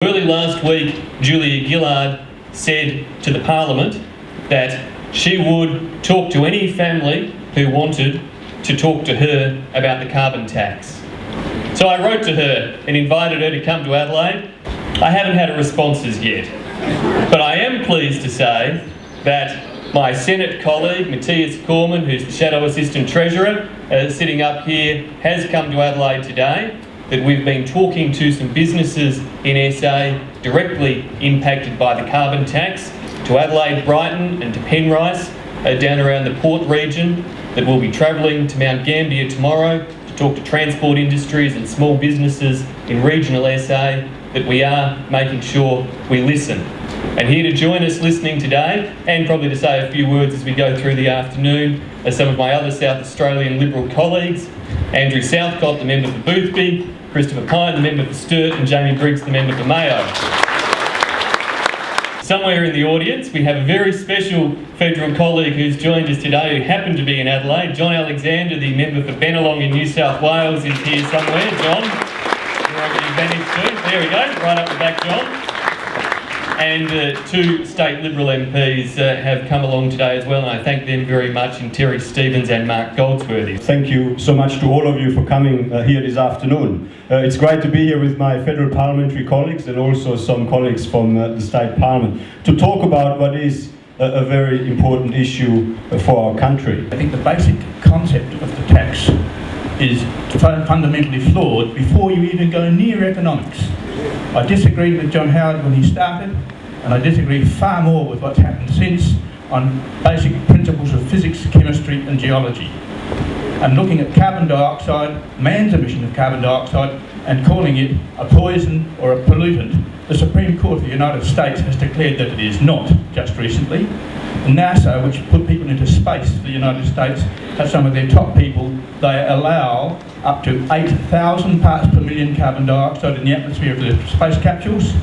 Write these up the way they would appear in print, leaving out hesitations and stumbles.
Early last week, Julia Gillard said to the Parliament that she would talk to any family who wanted to talk to her about the carbon tax. So I wrote to her and invited her to come to Adelaide. I haven't had a response as yet, but I am pleased to say that my Senate colleague, Matthias Cormann, who's the Shadow Assistant Treasurer, sitting up here, has come to Adelaide today, that we've been talking to some businesses in SA directly impacted by the carbon tax, to Adelaide, Brighton and to Penrice, down around the Port region, that we'll be travelling to Mount Gambier tomorrow to talk to transport industries and small businesses in regional SA, that we are making sure we listen. And here to join us listening today, and probably to say a few words as we go through the afternoon, are some of my other South Australian Liberal colleagues, Andrew Southcott, the member for Boothby, Christopher Pine, the member for Sturt, and Jamie Briggs, the member for Mayo. Somewhere in the audience, we have a very special federal colleague who's joined us today who happened to be in Adelaide. John Alexander, the member for Bennelong in New South Wales, is here somewhere. John, wherever you've managed to. There we go, right up the back, John. And two state Liberal MPs have come along today as well, and I thank them very much, and Terry Stevens and Mark Goldsworthy. Thank you so much to all of you for coming here this afternoon. It's great to be here with my federal parliamentary colleagues and also some colleagues from the state parliament to talk about what is a very important issue for our country. I think the basic concept of the tax is fundamentally flawed before you even go near economics. I disagreed with John Howard when he started, and I disagree far more with what's happened since on basic principles of physics, chemistry and geology. And looking at carbon dioxide, man's emission of carbon dioxide, and calling it a poison or a pollutant, the Supreme Court of the United States has declared that it is not, just recently. NASA, which put people into space for the United States, has some of their top people. They allow up to 8,000 parts per million carbon dioxide in the atmosphere of the space capsules.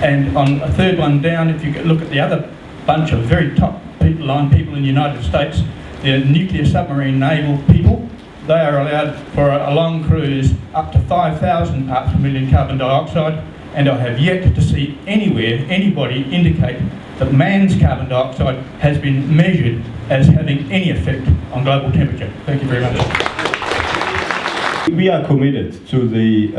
And on a third one down, if you look at the other bunch of very top line people in the United States, the nuclear submarine naval people, they are allowed for a long cruise up to 5,000 parts per million carbon dioxide. And I have yet to see anywhere anybody indicate that man's carbon dioxide has been measured as having any effect on global temperature. Thank you very much. We are committed to the,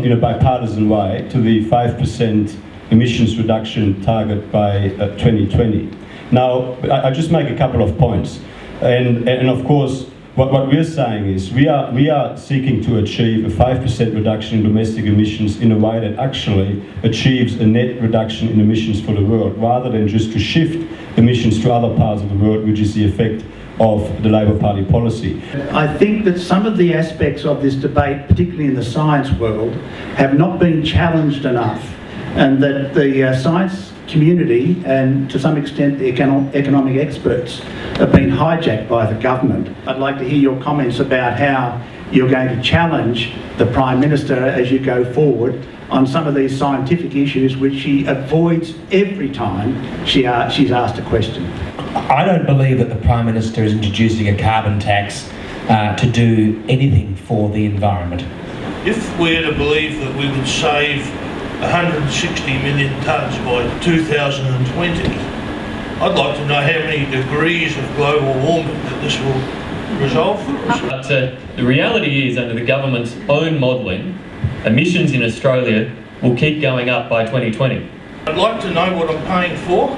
in a bipartisan way, to the 5% emissions reduction target by 2020. Now, I just make a couple of points. And of course, what we're saying is we are seeking to achieve a 5% reduction in domestic emissions in a way that actually achieves a net reduction in emissions for the world, rather than just to shift emissions to other parts of the world, which is the effect of the Labor Party policy. I think that some of the aspects of this debate, particularly in the science world, have not been challenged enough, and that the science community and to some extent the economic experts have been hijacked by the government. I'd like to hear your comments about how you're going to challenge the Prime Minister as you go forward on some of these scientific issues which she avoids every time she's asked a question. I don't believe that the Prime Minister is introducing a carbon tax to do anything for the environment. If we're to believe that we would save 160 million tonnes by 2020, I'd like to know how many degrees of global warming that this will resolve for us. But the reality is, under the government's own modelling, emissions in Australia will keep going up by 2020. I'd like to know what I'm paying for,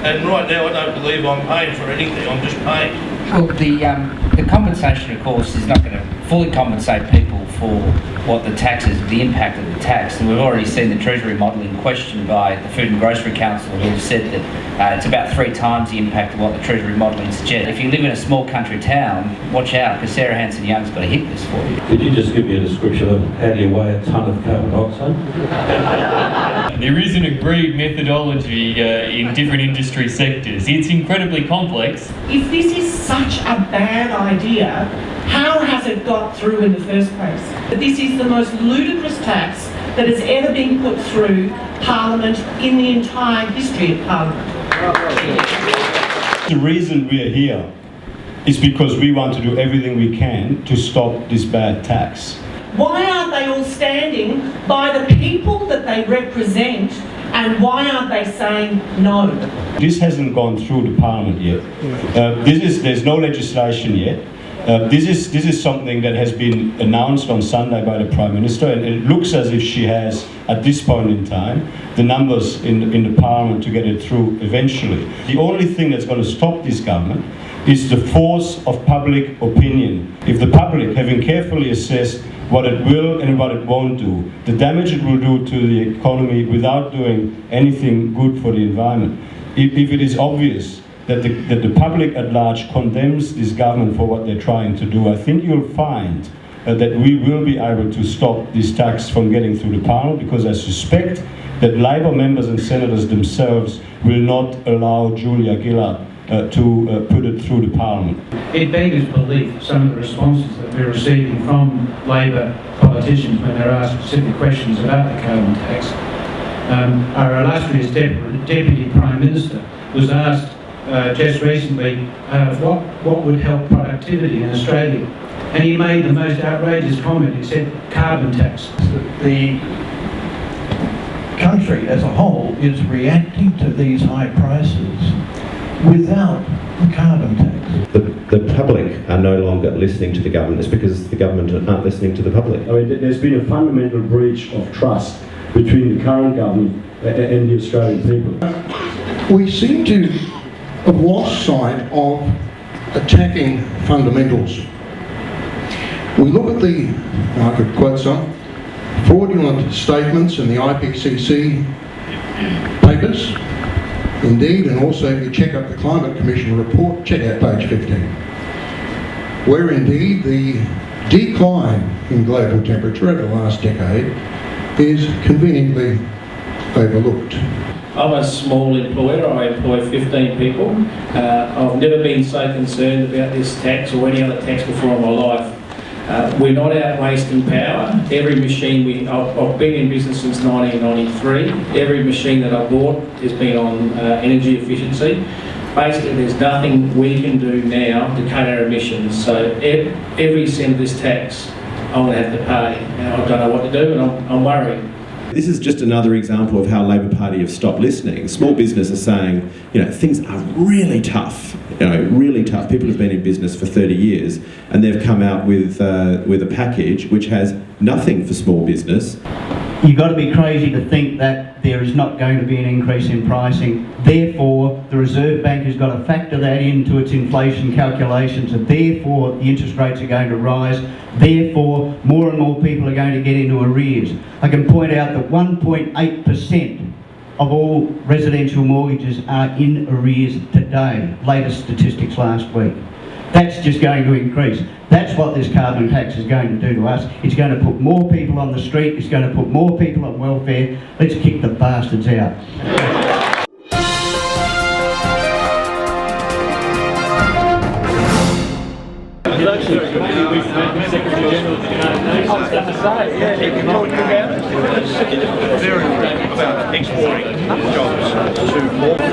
and right now I don't believe I'm paying for anything, I'm just paying. Look, the compensation, of course, is not going to fully compensate people for what the tax is, the impact of the tax. And we've already seen the Treasury modelling questioned by the Food and Grocery Council, who have said that it's about 3 times the impact of what the Treasury modelling suggests. If you live in a small country town, watch out, because Sarah Hanson-Young's got to hit this for you. Could you just give me a description of how do you weigh a tonne of carbon dioxide? There is an agreed methodology in different industry sectors. It's incredibly complex. If this is such a bad idea, how has it got through in the first place? This is the most ludicrous tax that has ever been put through Parliament in the entire history of Parliament. The reason we're here is because we want to do everything we can to stop this bad tax. Why aren't they they all standing by the people that they represent, and why aren't they saying no? This hasn't gone through the Parliament yet. There's no legislation yet. This is something that has been announced on Sunday by the Prime Minister, and it looks as if she has, at this point in time, the numbers in the Parliament to get it through eventually. The only thing that's going to stop this government is the force of public opinion. If the public, having carefully assessed what it will and what it won't do, the damage it will do to the economy without doing anything good for the environment, if it is obvious that the public at large condemns this government for what they're trying to do, I think you'll find that we will be able to stop this tax from getting through the Parliament, because I suspect that Labor members and senators themselves will not allow Julia Gillard to put it through the Parliament. It beggars belief some of the responses that we're receiving from Labor politicians when they're asked specific questions about the carbon tax. Our illustrious Deputy Prime Minister was asked just recently what would help productivity in Australia, and he made the most outrageous comment. He said carbon tax. The country as a whole is reacting to these high prices without the carbon tax. The public are no longer listening to the government. It's because the government aren't listening to the public. I mean, there's been a fundamental breach of trust between the current government and the Australian people. We seem to have lost sight of attacking fundamentals. We look at the, I could quote some, fraudulent statements in the IPCC papers. Indeed, and also if you check out the Climate Commission report, check out page 15, where indeed the decline in global temperature over the last decade is conveniently overlooked. I'm a small employer, I employ 15 people. I've never been so concerned about this tax or any other tax before in my life. We're not out wasting power. Every machine, I've been in business since 1993. Every machine that I bought has been on energy efficiency. Basically, there's nothing we can do now to cut our emissions. So every cent of this tax, I'm going to have to pay. And I don't know what to do, and I'm worried. This is just another example of how Labor Party have stopped listening. Small business are saying, things are really tough, really tough. People have been in business for 30 years, and they've come out with a package which has nothing for small business. You've got to be crazy to think that there is not going to be an increase in pricing. Therefore, the Reserve Bank has got to factor that into its inflation calculations, and therefore the interest rates are going to rise. Therefore, more and more people are going to get into arrears. I can point out that 1.8% of all residential mortgages are in arrears today. Latest statistics last week. That's just going to increase. That's what this carbon tax is going to do to us. It's going to put more people on the street. It's going to put more people on welfare. Let's kick the bastards out. About exporting jobs to more.